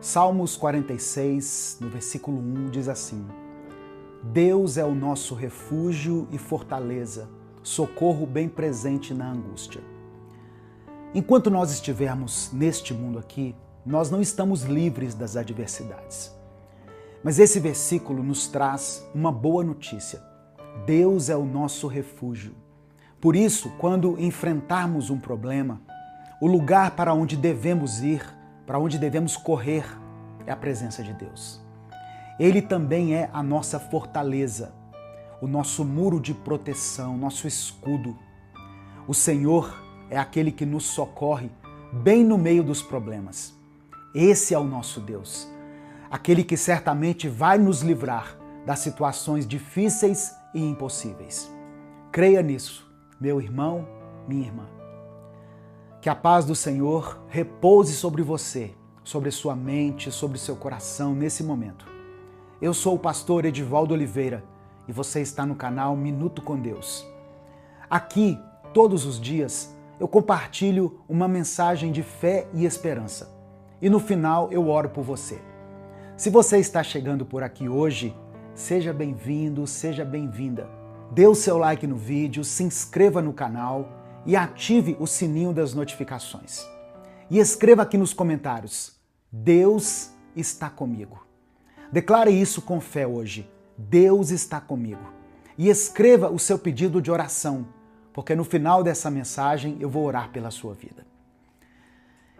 Salmos 46, no versículo 1, diz assim: Deus é o nosso refúgio e fortaleza, socorro bem presente na angústia. Enquanto nós estivermos neste mundo aqui, nós não estamos livres das adversidades. Mas esse versículo nos traz uma boa notícia. Deus é o nosso refúgio. Por isso, quando enfrentarmos um problema, o lugar para onde devemos ir, para onde devemos correr, é a presença de Deus. Ele também é a nossa fortaleza, o nosso muro de proteção, nosso escudo. O Senhor é aquele que nos socorre bem no meio dos problemas. Esse é o nosso Deus, aquele que certamente vai nos livrar das situações difíceis e impossíveis. Creia nisso, meu irmão, minha irmã. Que a paz do Senhor repouse sobre você, sobre sua mente, sobre seu coração nesse momento. Eu sou o pastor Edivaldo Oliveira e você está no canal Minuto com Deus. Aqui, todos os dias, eu compartilho uma mensagem de fé e esperança. E no final eu oro por você. Se você está chegando por aqui hoje, seja bem-vindo, seja bem-vinda. Dê o seu like no vídeo, se inscreva no canal e ative o sininho das notificações. E escreva aqui nos comentários: Deus está comigo. Declare isso com fé hoje. Deus está comigo. E escreva o seu pedido de oração, porque no final dessa mensagem eu vou orar pela sua vida.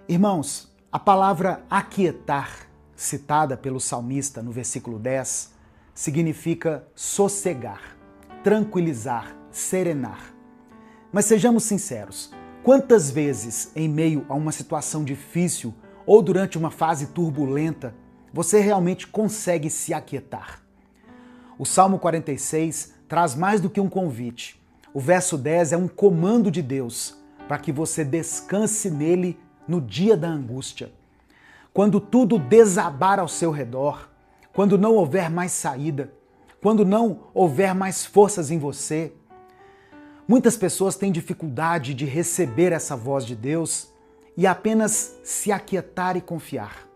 Irmãos, a palavra aquietar, citada pelo salmista no versículo 10, significa sossegar, tranquilizar, serenar. Mas sejamos sinceros, quantas vezes em meio a uma situação difícil ou durante uma fase turbulenta, você realmente consegue se aquietar? O Salmo 46 traz mais do que um convite. O verso 10 é um comando de Deus para que você descanse nele no dia da angústia. Quando tudo desabar ao seu redor, quando não houver mais saída, quando não houver mais forças em você. Muitas pessoas têm dificuldade de receber essa voz de Deus e apenas se aquietar e confiar.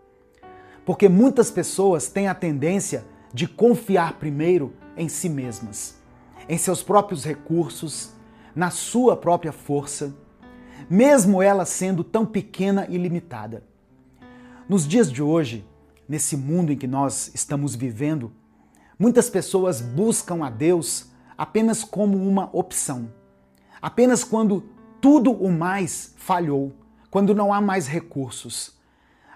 Porque muitas pessoas têm a tendência de confiar primeiro em si mesmas, em seus próprios recursos, na sua própria força, mesmo ela sendo tão pequena e limitada. Nos dias de hoje, nesse mundo em que nós estamos vivendo, muitas pessoas buscam a Deus apenas como uma opção. Apenas quando tudo o mais falhou, quando não há mais recursos.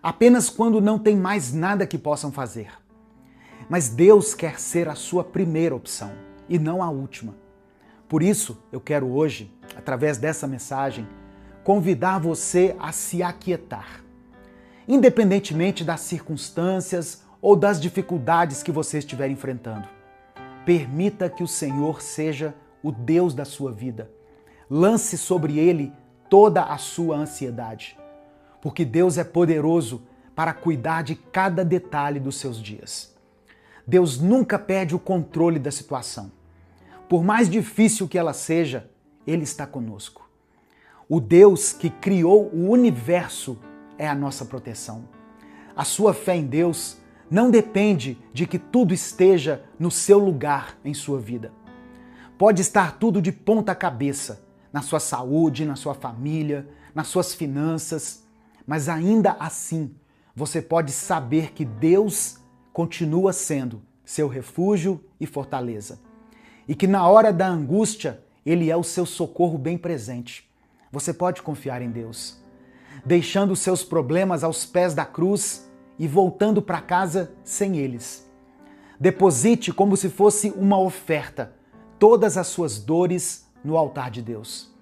Apenas quando não tem mais nada que possam fazer. Mas Deus quer ser a sua primeira opção e não a última. Por isso, eu quero hoje, através dessa mensagem, convidar você a se aquietar. Independentemente das circunstâncias ou das dificuldades que você estiver enfrentando. Permita que o Senhor seja o Deus da sua vida. Lance sobre ele toda a sua ansiedade, porque Deus é poderoso para cuidar de cada detalhe dos seus dias. Deus nunca perde o controle da situação. Por mais difícil que ela seja, Ele está conosco. O Deus que criou o universo é a nossa proteção. A sua fé em Deus não depende de que tudo esteja no seu lugar em sua vida. Pode estar tudo de ponta cabeça, na sua saúde, na sua família, nas suas finanças, mas ainda assim você pode saber que Deus continua sendo seu refúgio e fortaleza. E que na hora da angústia, Ele é o seu socorro bem presente. Você pode confiar em Deus, deixando os seus problemas aos pés da cruz e voltando para casa sem eles. Deposite como se fosse uma oferta todas as suas dores no altar de Deus.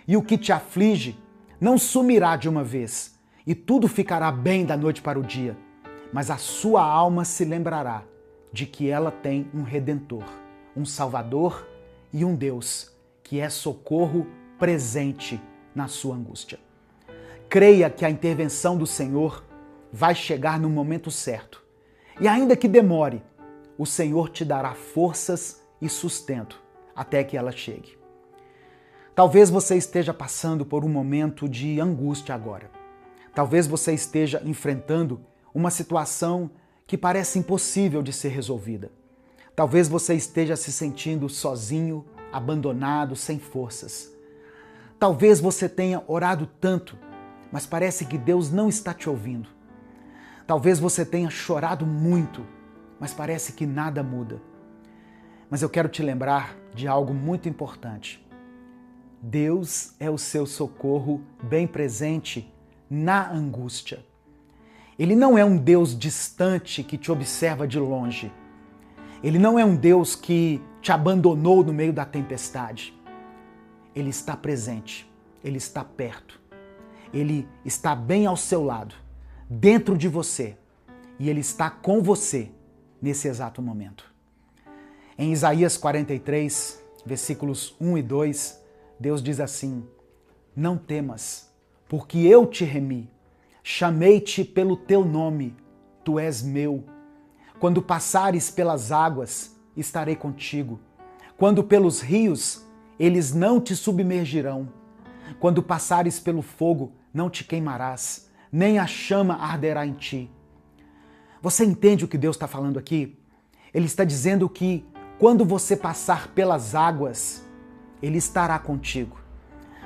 E o que te aflige não sumirá de uma vez, e tudo ficará bem da noite para o dia, mas a sua alma se lembrará de que ela tem um Redentor, um Salvador e um Deus que é socorro presente na sua angústia. Creia que a intervenção do Senhor vai chegar no momento certo, e ainda que demore, o Senhor te dará forças e sustento até que ela chegue. Talvez você esteja passando por um momento de angústia agora. Talvez você esteja enfrentando uma situação que parece impossível de ser resolvida. Talvez você esteja se sentindo sozinho, abandonado, sem forças. Talvez você tenha orado tanto, mas parece que Deus não está te ouvindo. Talvez você tenha chorado muito, mas parece que nada muda. Mas eu quero te lembrar de algo muito importante. Deus é o seu socorro bem presente na angústia. Ele não é um Deus distante que te observa de longe. Ele não é um Deus que te abandonou no meio da tempestade. Ele está presente, Ele está perto, Ele está bem ao seu lado, dentro de você, e Ele está com você nesse exato momento. Em Isaías 43, versículos 1 e 2, Deus diz assim: não temas, porque eu te remi, chamei-te pelo teu nome, tu és meu. Quando passares pelas águas, estarei contigo. Quando pelos rios, eles não te submergirão. Quando passares pelo fogo, não te queimarás, nem a chama arderá em ti. Você entende o que Deus está falando aqui? Ele está dizendo que quando você passar pelas águas, Ele estará contigo.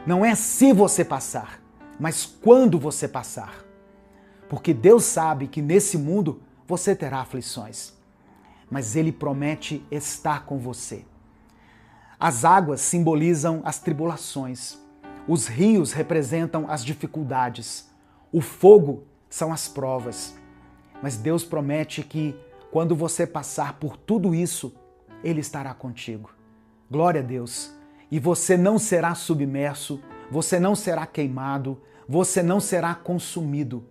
Não é se você passar, mas quando você passar. Porque Deus sabe que nesse mundo você terá aflições, mas Ele promete estar com você. As águas simbolizam as tribulações, os rios representam as dificuldades, o fogo são as provas. Mas Deus promete que quando você passar por tudo isso, Ele estará contigo. Glória a Deus! E você não será submerso, você não será queimado, você não será consumido,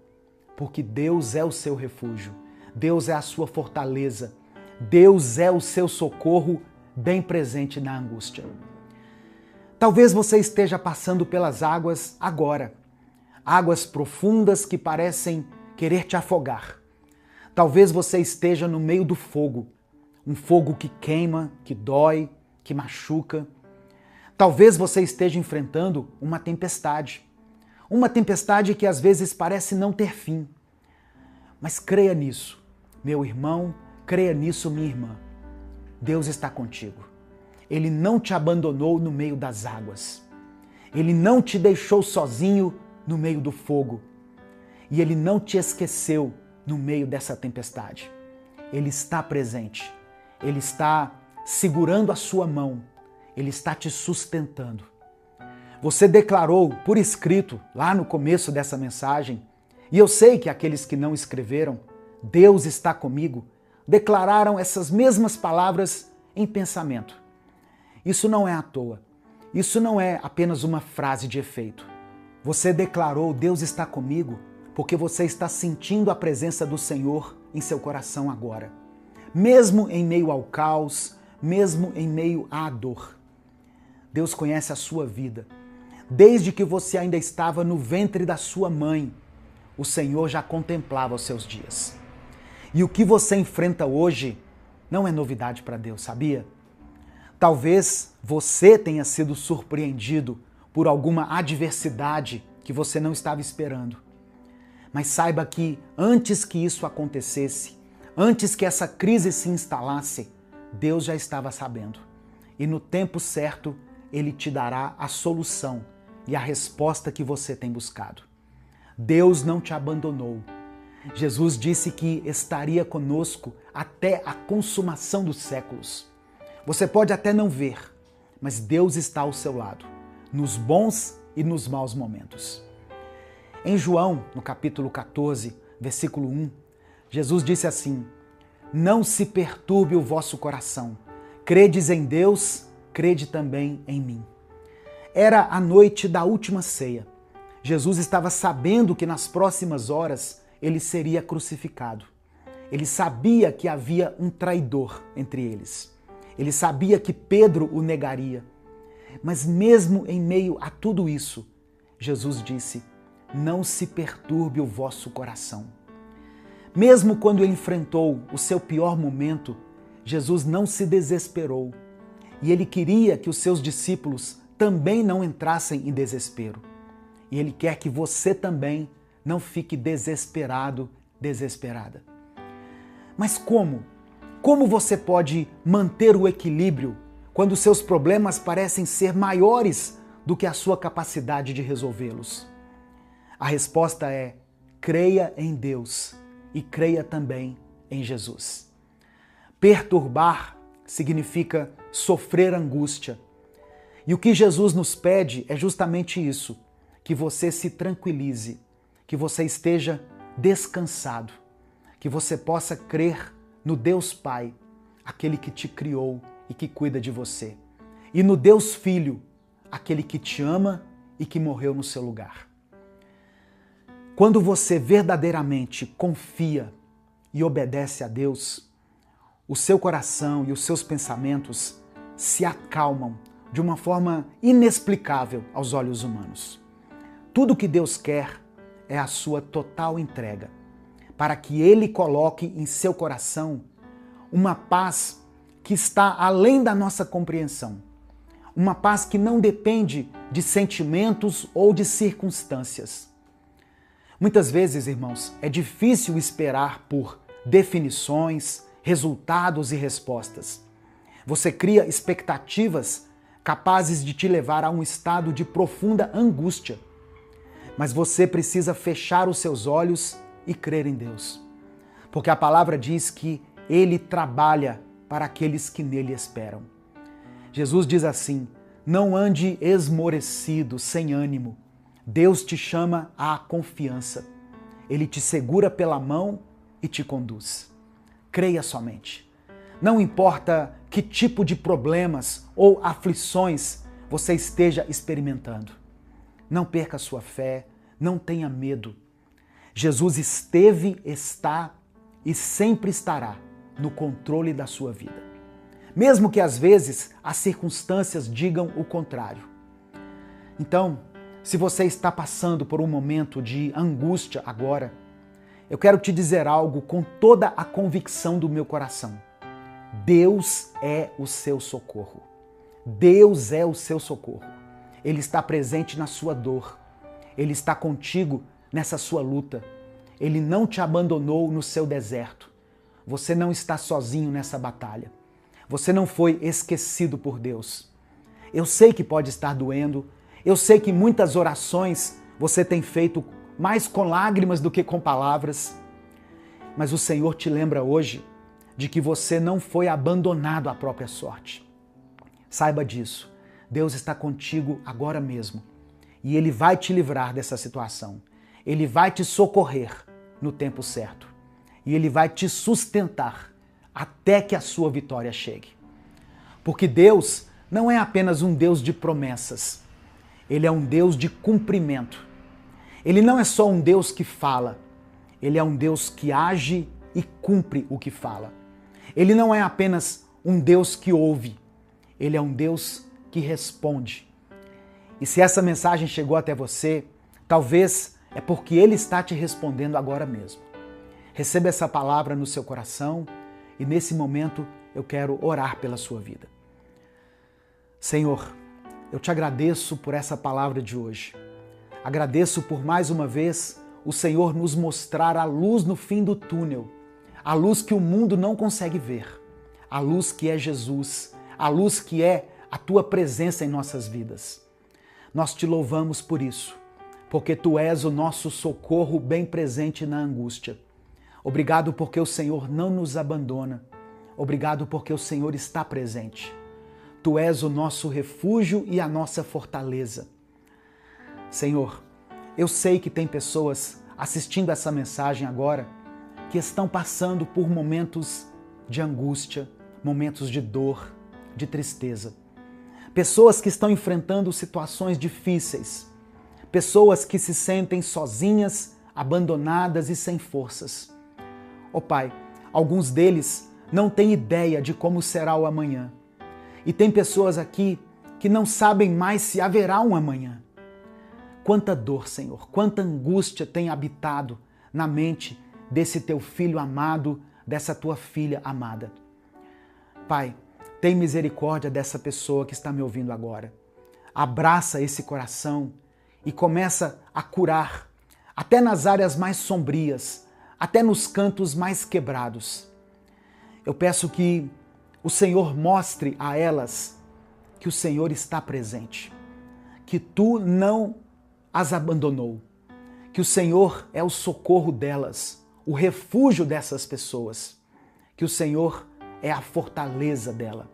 porque Deus é o seu refúgio, Deus é a sua fortaleza, Deus é o seu socorro bem presente na angústia. Talvez você esteja passando pelas águas agora, águas profundas que parecem querer te afogar. Talvez você esteja no meio do fogo, um fogo que queima, que dói, que machuca. Talvez você esteja enfrentando uma tempestade que às vezes parece não ter fim. Mas creia nisso, meu irmão, creia nisso, minha irmã. Deus está contigo. Ele não te abandonou no meio das águas. Ele não te deixou sozinho no meio do fogo. E Ele não te esqueceu no meio dessa tempestade. Ele está presente. Ele está segurando a sua mão. Ele está te sustentando. Você declarou por escrito lá no começo dessa mensagem, e eu sei que aqueles que não escreveram, Deus está comigo, declararam essas mesmas palavras em pensamento. Isso não é à toa. Isso não é apenas uma frase de efeito. Você declarou Deus está comigo porque você está sentindo a presença do Senhor em seu coração agora. Mesmo em meio ao caos, mesmo em meio à dor. Deus conhece a sua vida. Desde que você ainda estava no ventre da sua mãe, o Senhor já contemplava os seus dias. E o que você enfrenta hoje não é novidade para Deus, sabia? Talvez você tenha sido surpreendido por alguma adversidade que você não estava esperando. Mas saiba que antes que isso acontecesse, antes que essa crise se instalasse, Deus já estava sabendo. E no tempo certo, Ele te dará a solução e a resposta que você tem buscado. Deus não te abandonou. Jesus disse que estaria conosco até a consumação dos séculos. Você pode até não ver, mas Deus está ao seu lado, nos bons e nos maus momentos. Em João, no capítulo 14, versículo 1, Jesus disse assim: não se perturbe o vosso coração. Credes em Deus, crede também em mim. Era a noite da última ceia. Jesus estava sabendo que nas próximas horas ele seria crucificado. Ele sabia que havia um traidor entre eles. Ele sabia que Pedro o negaria. Mas mesmo em meio a tudo isso, Jesus disse: não se perturbe o vosso coração. Mesmo quando ele enfrentou o seu pior momento, Jesus não se desesperou. E ele queria que os seus discípulos também não entrassem em desespero. E Ele quer que você também não fique desesperado desesperada. Mas como? Como você pode manter o equilíbrio quando seus problemas parecem ser maiores do que a sua capacidade de resolvê-los? A resposta é: creia em Deus e creia também em Jesus. Perturbar significa sofrer angústia. E o que Jesus nos pede é justamente isso, que você se tranquilize, que você esteja descansado, que você possa crer no Deus Pai, aquele que te criou e que cuida de você, e no Deus Filho, aquele que te ama e que morreu no seu lugar. Quando você verdadeiramente confia e obedece a Deus, o seu coração e os seus pensamentos se acalmam de uma forma inexplicável aos olhos humanos. Tudo que Deus quer é a sua total entrega, para que Ele coloque em seu coração uma paz que está além da nossa compreensão, uma paz que não depende de sentimentos ou de circunstâncias. Muitas vezes, irmãos, é difícil esperar por definições, resultados e respostas. Você cria expectativas capazes de te levar a um estado de profunda angústia. Mas você precisa fechar os seus olhos e crer em Deus. Porque a palavra diz que Ele trabalha para aqueles que nele esperam. Jesus diz assim: não ande esmorecido, sem ânimo. Deus te chama à confiança. Ele te segura pela mão e te conduz. Creia somente. Não importa que tipo de problemas ou aflições você esteja experimentando. Não perca sua fé, não tenha medo. Jesus esteve, está e sempre estará no controle da sua vida. Mesmo que às vezes as circunstâncias digam o contrário. Então, se você está passando por um momento de angústia agora, eu quero te dizer algo com toda a convicção do meu coração. Deus é o seu socorro. Deus é o seu socorro. Ele está presente na sua dor. Ele está contigo nessa sua luta. Ele não te abandonou no seu deserto. Você não está sozinho nessa batalha. Você não foi esquecido por Deus. Eu sei que pode estar doendo. Eu sei que muitas orações você tem feito mais com lágrimas do que com palavras. Mas o Senhor te lembra hoje de que você não foi abandonado à própria sorte. Saiba disso. Deus está contigo agora mesmo. E Ele vai te livrar dessa situação. Ele vai te socorrer no tempo certo. E Ele vai te sustentar até que a sua vitória chegue. Porque Deus não é apenas um Deus de promessas. Ele é um Deus de cumprimento. Ele não é só um Deus que fala. Ele é um Deus que age e cumpre o que fala. Ele não é apenas um Deus que ouve. Ele é um Deus que responde. E se essa mensagem chegou até você, talvez é porque Ele está te respondendo agora mesmo. Receba essa palavra no seu coração e nesse momento eu quero orar pela sua vida. Senhor, eu te agradeço por essa palavra de hoje. Agradeço por mais uma vez o Senhor nos mostrar a luz no fim do túnel, a luz que o mundo não consegue ver, a luz que é Jesus, a luz que é a Tua presença em nossas vidas. Nós te louvamos por isso, porque Tu és o nosso socorro bem presente na angústia. Obrigado porque o Senhor não nos abandona. Obrigado porque o Senhor está presente. Tu és o nosso refúgio e a nossa fortaleza. Senhor, eu sei que tem pessoas assistindo essa mensagem agora que estão passando por momentos de angústia, momentos de dor, de tristeza. Pessoas que estão enfrentando situações difíceis. Pessoas que se sentem sozinhas, abandonadas e sem forças. Ó Pai, alguns deles não têm ideia de como será o amanhã. E tem pessoas aqui que não sabem mais se haverá um amanhã. Quanta dor, Senhor, quanta angústia tem habitado na mente desse Teu filho amado, dessa Tua filha amada. Pai, tem misericórdia dessa pessoa que está me ouvindo agora. Abraça esse coração e começa a curar, até nas áreas mais sombrias, até nos cantos mais quebrados. Eu peço que o Senhor mostre a elas que o Senhor está presente, que tu não as abandonou, que o Senhor é o socorro delas, o refúgio dessas pessoas, que o Senhor é a fortaleza dela.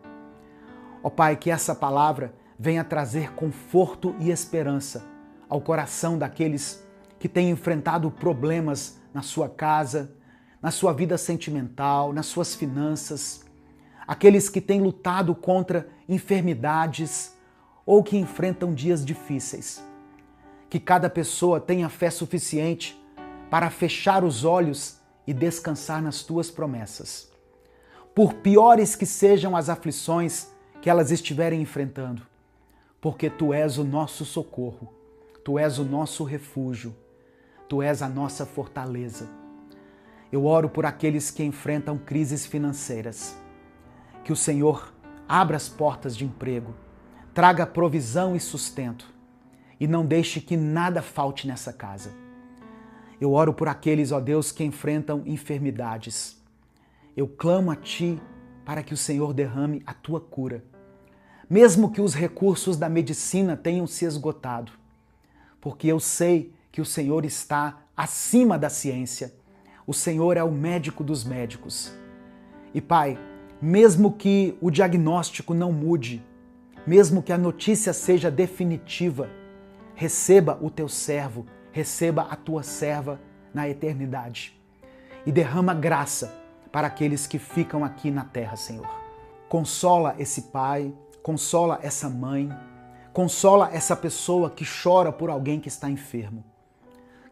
Ó Pai, que essa palavra venha trazer conforto e esperança ao coração daqueles que têm enfrentado problemas na sua casa, na sua vida sentimental, nas suas finanças, aqueles que têm lutado contra enfermidades ou que enfrentam dias difíceis. Que cada pessoa tenha fé suficiente para fechar os olhos e descansar nas tuas promessas. Por piores que sejam as aflições que elas estiverem enfrentando, porque tu és o nosso socorro, tu és o nosso refúgio, tu és a nossa fortaleza. Eu oro por aqueles que enfrentam crises financeiras, que o Senhor abra as portas de emprego, traga provisão e sustento e não deixe que nada falte nessa casa. Eu oro por aqueles, ó Deus, que enfrentam enfermidades. Eu clamo a Ti para que o Senhor derrame a Tua cura, mesmo que os recursos da medicina tenham se esgotado, porque eu sei que o Senhor está acima da ciência. O Senhor é o médico dos médicos. E Pai, mesmo que o diagnóstico não mude, mesmo que a notícia seja definitiva, receba o teu servo, receba a tua serva na eternidade e derrama graça para aqueles que ficam aqui na terra, Senhor. Consola esse pai, consola essa mãe, consola essa pessoa que chora por alguém que está enfermo.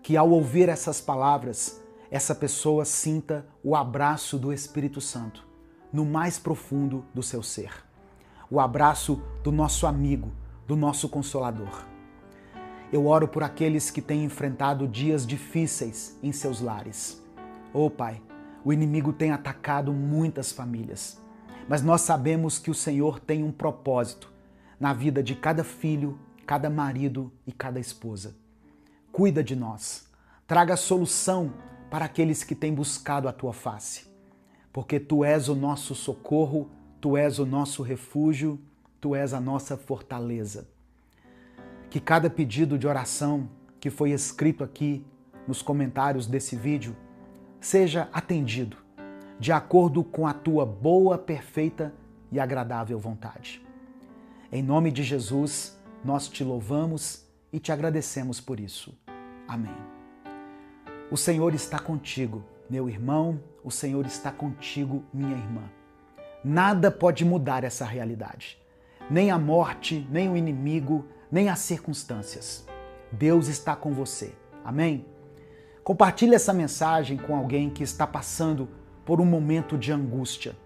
Que ao ouvir essas palavras, essa pessoa sinta o abraço do Espírito Santo no mais profundo do seu ser. O abraço do nosso amigo, do nosso Consolador. Eu oro por aqueles que têm enfrentado dias difíceis em seus lares. Oh Pai, o inimigo tem atacado muitas famílias, mas nós sabemos que o Senhor tem um propósito na vida de cada filho, cada marido e cada esposa. Cuida de nós, traga solução para aqueles que têm buscado a Tua face, porque Tu és o nosso socorro, Tu és o nosso refúgio, Tu és a nossa fortaleza. Que cada pedido de oração que foi escrito aqui nos comentários desse vídeo seja atendido de acordo com a Tua boa, perfeita e agradável vontade. Em nome de Jesus, nós Te louvamos e Te agradecemos por isso. Amém. O Senhor está contigo, meu irmão, o Senhor está contigo, minha irmã. Nada pode mudar essa realidade. Nem a morte, nem o inimigo, nem as circunstâncias. Deus está com você. Amém? Compartilhe essa mensagem com alguém que está passando por um momento de angústia.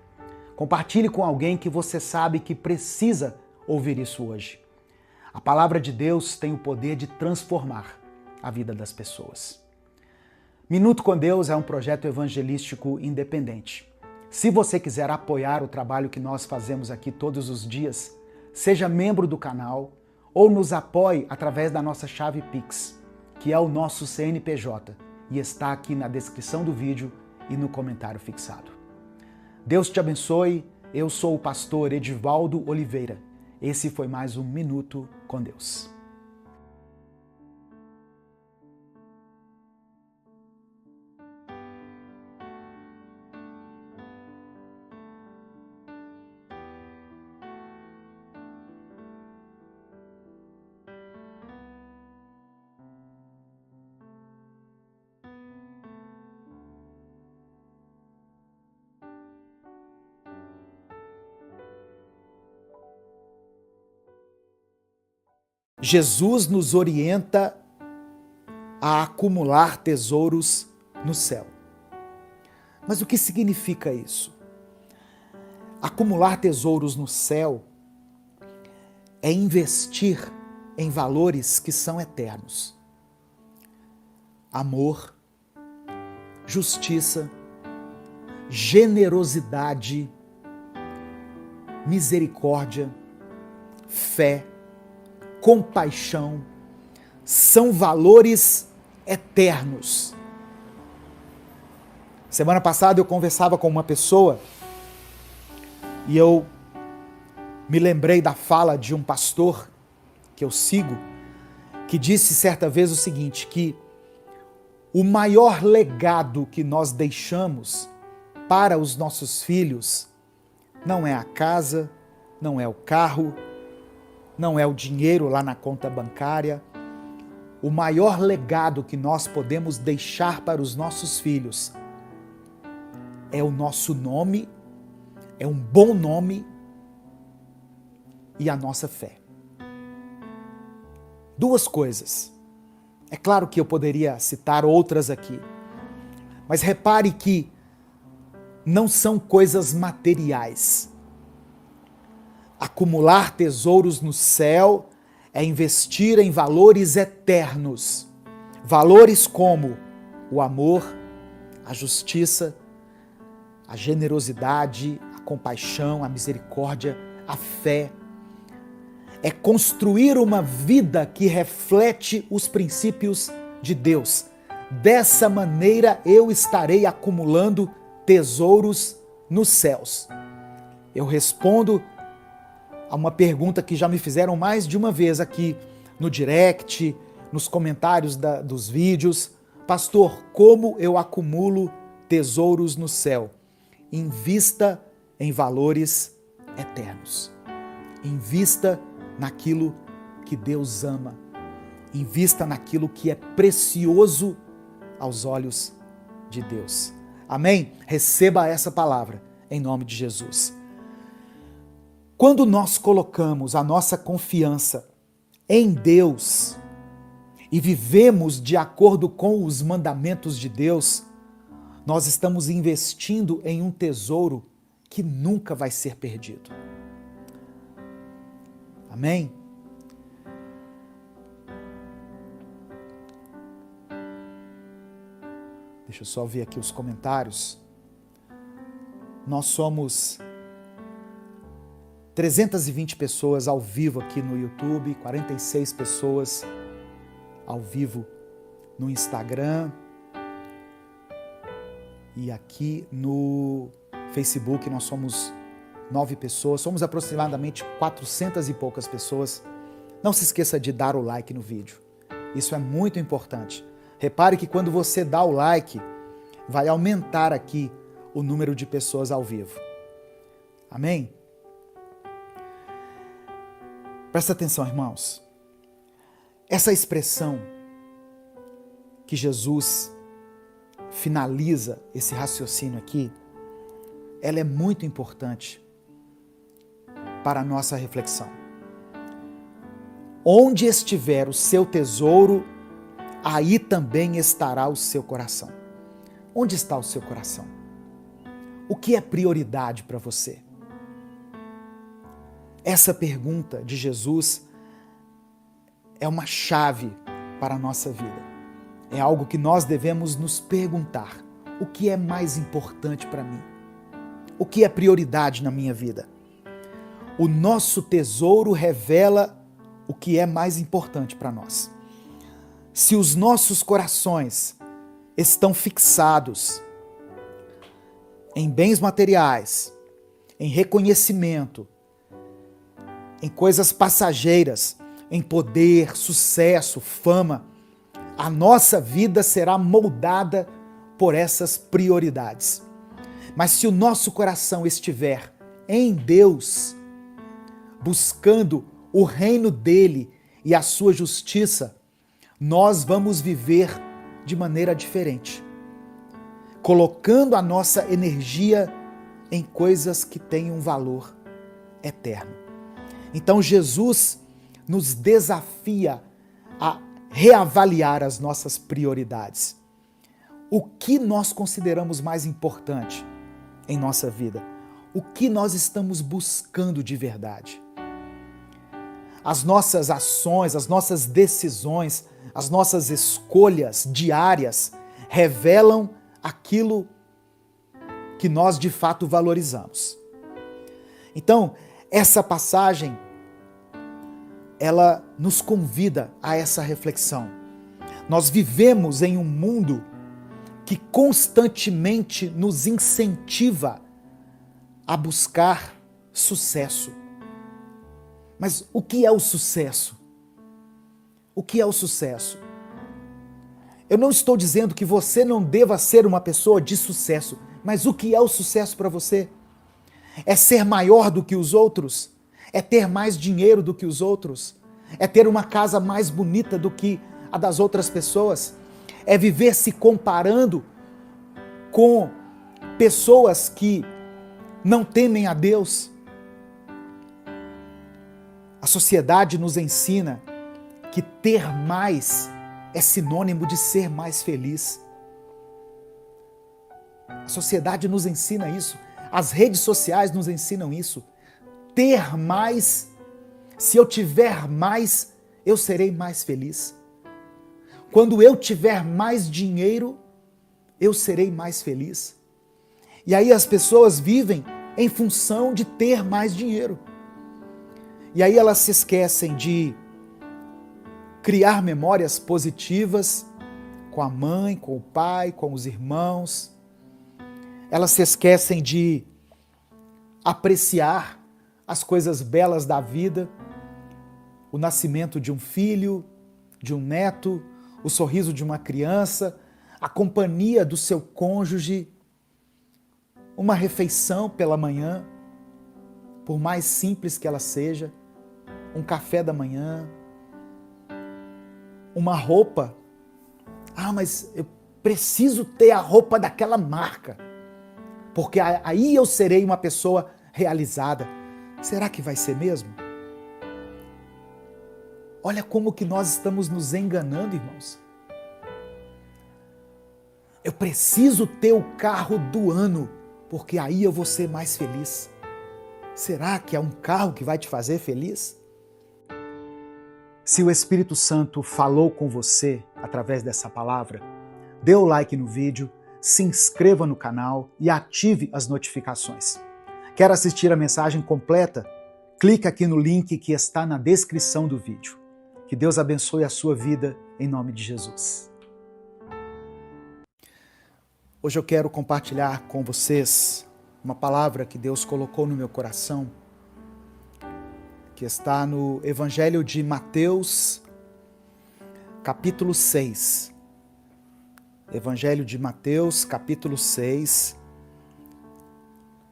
Compartilhe com alguém que você sabe que precisa ouvir isso hoje. A palavra de Deus tem o poder de transformar a vida das pessoas. Minuto com Deus é um projeto evangelístico independente. Se você quiser apoiar o trabalho que nós fazemos aqui todos os dias, seja membro do canal ou nos apoie através da nossa chave Pix, que é o nosso CNPJ, e está aqui na descrição do vídeo e no comentário fixado. Deus te abençoe, eu sou o pastor Edivaldo Oliveira. Esse foi mais um Minuto com Deus. Jesus nos orienta a acumular tesouros no céu. Mas o que significa isso? Acumular tesouros no céu é investir em valores que são eternos. Amor, justiça, generosidade, misericórdia, fé, compaixão, são valores eternos. Semana passada eu conversava com uma pessoa e eu me lembrei da fala de um pastor que eu sigo, que disse certa vez o seguinte, que o maior legado que nós deixamos para os nossos filhos não é a casa, não é o carro, não é o dinheiro lá na conta bancária. O maior legado que nós podemos deixar para os nossos filhos é o nosso nome, é um bom nome e a nossa fé. Duas coisas. É claro que eu poderia citar outras aqui, mas repare que não são coisas materiais. Acumular tesouros no céu é investir em valores eternos. Valores como o amor, a justiça, a generosidade, a compaixão, a misericórdia, a fé. É construir uma vida que reflete os princípios de Deus. Dessa maneira eu estarei acumulando tesouros nos céus. Eu respondo a uma pergunta que já me fizeram mais de uma vez aqui no direct, nos comentários dos vídeos. Pastor, como eu acumulo tesouros no céu? Invista em valores eternos. Invista naquilo que Deus ama. Invista naquilo que é precioso aos olhos de Deus. Amém? Receba essa palavra em nome de Jesus. Quando nós colocamos a nossa confiança em Deus e vivemos de acordo com os mandamentos de Deus, nós estamos investindo em um tesouro que nunca vai ser perdido. Amém? Deixa eu só ver aqui os comentários. Nós somos 320 pessoas ao vivo aqui no YouTube, 46 pessoas ao vivo no Instagram. E aqui no Facebook nós somos 9 pessoas, somos aproximadamente 400 e poucas pessoas. Não se esqueça de dar o like no vídeo, isso é muito importante. Repare que quando você dá o like, vai aumentar aqui o número de pessoas ao vivo. Amém? Presta atenção, irmãos. Essa expressão que Jesus finaliza esse raciocínio aqui, ela é muito importante para a nossa reflexão. Onde estiver o seu tesouro, aí também estará o seu coração. Onde está o seu coração? O que é prioridade para você? Essa pergunta de Jesus é uma chave para a nossa vida. É algo que nós devemos nos perguntar. O que é mais importante para mim? O que é prioridade na minha vida? O nosso tesouro revela o que é mais importante para nós. Se os nossos corações estão fixados em bens materiais, em reconhecimento, em coisas passageiras, em poder, sucesso, fama, a nossa vida será moldada por essas prioridades. Mas se o nosso coração estiver em Deus, buscando o reino dele e a sua justiça, nós vamos viver de maneira diferente, colocando a nossa energia em coisas que têm um valor eterno. Então Jesus nos desafia a reavaliar as nossas prioridades. O que nós consideramos mais importante em nossa vida? O que nós estamos buscando de verdade? As nossas ações, as nossas decisões, as nossas escolhas diárias revelam aquilo que nós de fato valorizamos. Então, essa passagem, ela nos convida a essa reflexão. Nós vivemos em um mundo que constantemente nos incentiva a buscar sucesso. Mas o que é o sucesso? O que é o sucesso? Eu não estou dizendo que você não deva ser uma pessoa de sucesso, mas o que é o sucesso para você? É ser maior do que os outros? É ter mais dinheiro do que os outros? É ter uma casa mais bonita do que a das outras pessoas? É viver se comparando com pessoas que não temem a Deus? A sociedade nos ensina que ter mais é sinônimo de ser mais feliz. A sociedade nos ensina isso. As redes sociais nos ensinam isso. Ter mais, se eu tiver mais, eu serei mais feliz. Quando eu tiver mais dinheiro, eu serei mais feliz. E aí as pessoas vivem em função de ter mais dinheiro. E aí elas se esquecem de criar memórias positivas com a mãe, com o pai, com os irmãos. Elas se esquecem de apreciar as coisas belas da vida, o nascimento de um filho, de um neto, o sorriso de uma criança, a companhia do seu cônjuge, uma refeição pela manhã, por mais simples que ela seja, um café da manhã, uma roupa. Ah, mas eu preciso ter a roupa daquela marca, porque aí eu serei uma pessoa realizada. Será que vai ser mesmo? Olha como que nós estamos nos enganando, irmãos. Eu preciso ter o carro do ano, porque aí eu vou ser mais feliz. Será que é um carro que vai te fazer feliz? Se o Espírito Santo falou com você através dessa palavra, dê o like no vídeo, se inscreva no canal e ative as notificações. Quer assistir a mensagem completa? Clique aqui no link que está na descrição do vídeo. Que Deus abençoe a sua vida em nome de Jesus. Hoje eu quero compartilhar com vocês uma palavra que Deus colocou no meu coração, que está no Evangelho de Mateus, capítulo 6. Evangelho de Mateus, capítulo 6,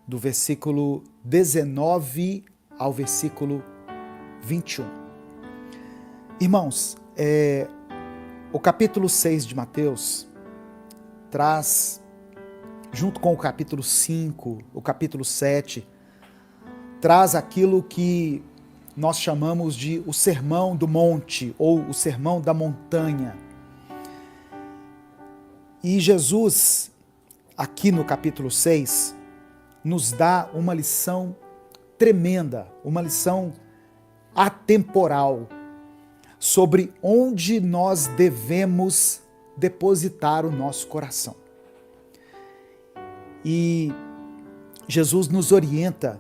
do versículo 19 ao versículo 21. Irmãos, o capítulo 6 de Mateus traz, junto com o capítulo 5, o capítulo 7, traz aquilo que nós chamamos de o Sermão do Monte, ou o Sermão da Montanha. E Jesus, aqui no capítulo 6, nos dá uma lição tremenda, uma lição atemporal, sobre onde nós devemos depositar o nosso coração. E Jesus nos orienta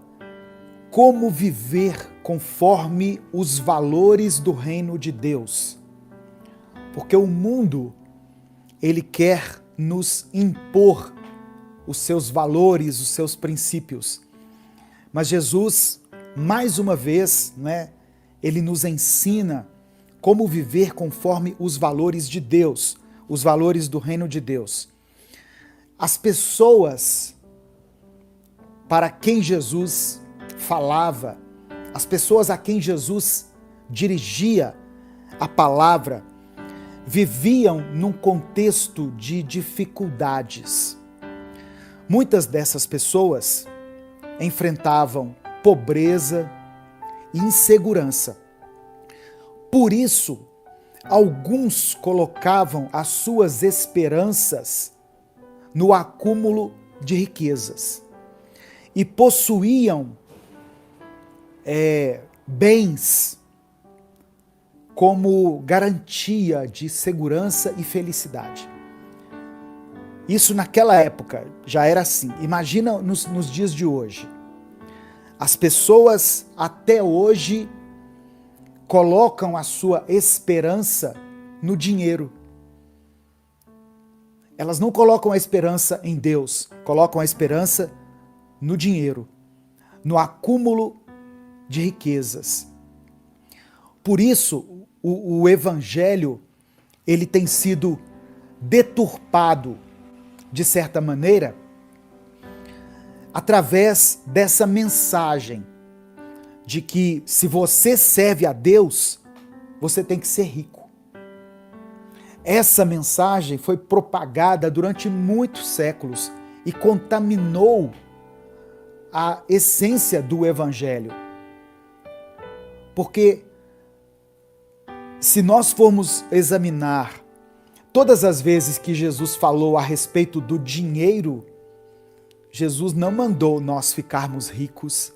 como viver conforme os valores do reino de Deus. Porque o mundo, ele quer nos impor os seus valores, os seus princípios. Mas Jesus, mais uma vez, ele nos ensina como viver conforme os valores de Deus, os valores do reino de Deus. As pessoas para quem Jesus falava, as pessoas a quem Jesus dirigia a palavra, viviam num contexto de dificuldades. Muitas dessas pessoas enfrentavam pobreza e insegurança. Por isso, alguns colocavam as suas esperanças no acúmulo de riquezas e possuíam bens como garantia de segurança e felicidade. Isso naquela época já era assim. Imagina nos dias de hoje. As pessoas até hoje colocam a sua esperança no dinheiro. elas não colocam a esperança em Deus, colocam a esperança no dinheiro, no acúmulo de riquezas. Por isso, o evangelho, ele tem sido deturpado, de certa maneira, através dessa mensagem de que se você serve a Deus, você tem que ser rico. Essa mensagem foi propagada durante muitos séculos e contaminou a essência do evangelho. Porque se nós formos examinar todas as vezes que Jesus falou a respeito do dinheiro, Jesus não mandou nós ficarmos ricos,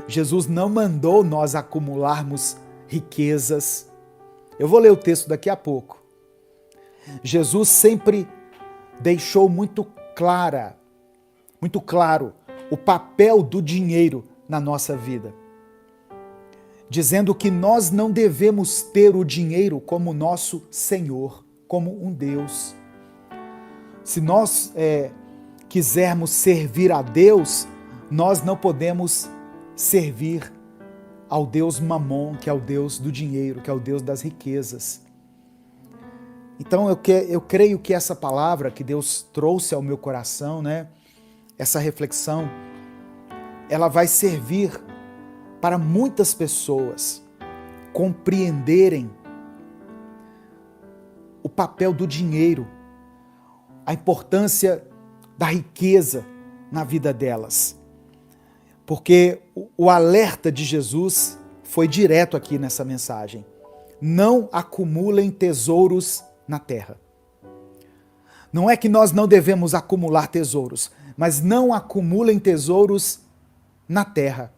Jesus não mandou nós acumularmos riquezas. Eu vou ler o texto daqui a pouco. Jesus sempre deixou muito claro o papel do dinheiro na nossa vida, dizendo que nós não devemos ter o dinheiro como nosso Senhor, como um Deus. Se nós quisermos servir a Deus, nós não podemos servir ao Deus Mamon, que é o Deus do dinheiro, que é o Deus das riquezas. Então eu creio que essa palavra que Deus trouxe ao meu coração, essa reflexão, ela vai servir para muitas pessoas compreenderem o papel do dinheiro, a importância da riqueza na vida delas. Porque o alerta de Jesus foi direto aqui nessa mensagem. Não acumulem tesouros na terra. Não é que nós não devemos acumular tesouros, mas não acumulem tesouros na terra.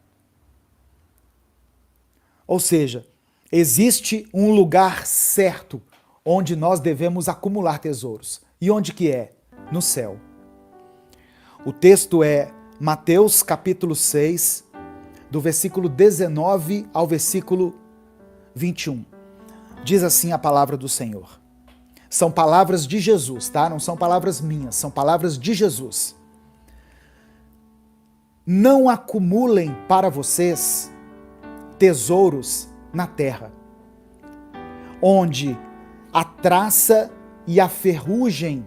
Ou seja, existe um lugar certo onde nós devemos acumular tesouros. E onde que é? No céu. O texto é Mateus capítulo 6, do versículo 19 ao versículo 21. Diz assim a palavra do Senhor. São palavras de Jesus, tá? Não são palavras minhas, são palavras de Jesus. Não acumulem para vocês tesouros na terra, onde a traça e a ferrugem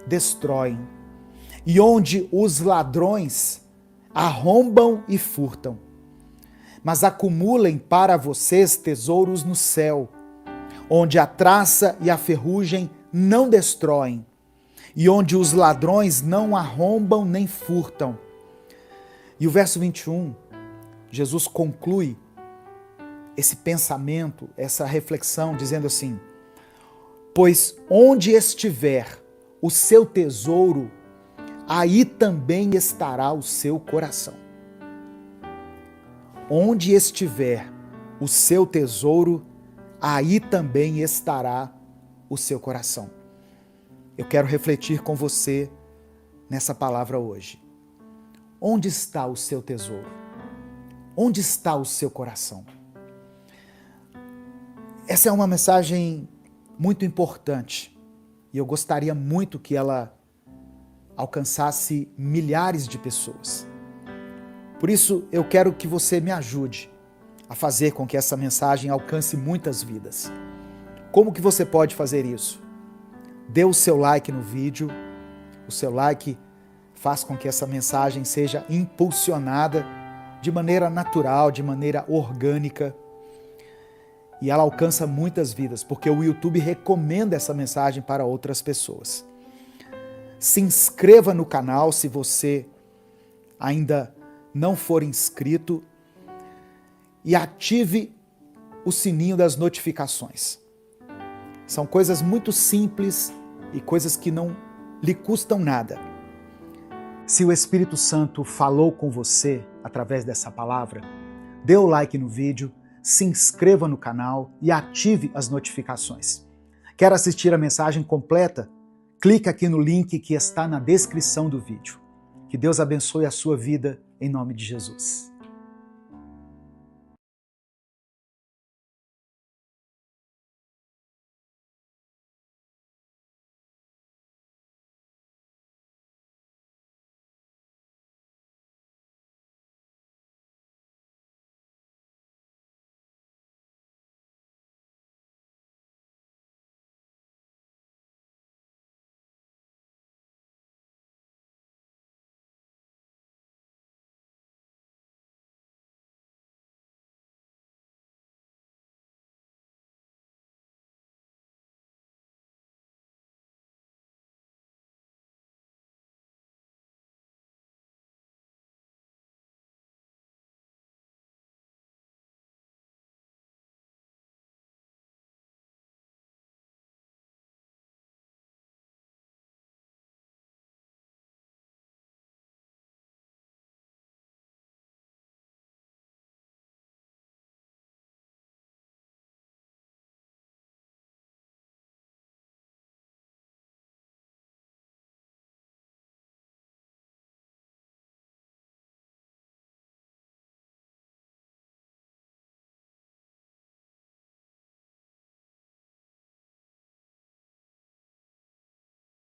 destroem, e onde os ladrões arrombam e furtam. Mas acumulem para vocês tesouros no céu, onde a traça e a ferrugem não destroem, e onde os ladrões não arrombam nem furtam. E o verso 21, Jesus conclui esse pensamento, essa reflexão, dizendo assim: pois onde estiver o seu tesouro, aí também estará o seu coração. Onde estiver o seu tesouro, aí também estará o seu coração. Eu quero refletir com você nessa palavra hoje. Onde está o seu tesouro? Onde está o seu coração? Essa é uma mensagem muito importante e eu gostaria muito que ela alcançasse milhares de pessoas. Por isso, eu quero que você me ajude a fazer com que essa mensagem alcance muitas vidas. Como que você pode fazer isso? Dê o seu like no vídeo. O seu like faz com que essa mensagem seja impulsionada de maneira natural, de maneira orgânica. E ela alcança muitas vidas, porque o YouTube recomenda essa mensagem para outras pessoas. Se inscreva no canal se você ainda não for inscrito e ative o sininho das notificações. São coisas muito simples e coisas que não lhe custam nada. Se o Espírito Santo falou com você através dessa palavra, dê o like no vídeo, se inscreva no canal e ative as notificações. Quer assistir a mensagem completa? Clique aqui no link que está na descrição do vídeo. Que Deus abençoe a sua vida em nome de Jesus.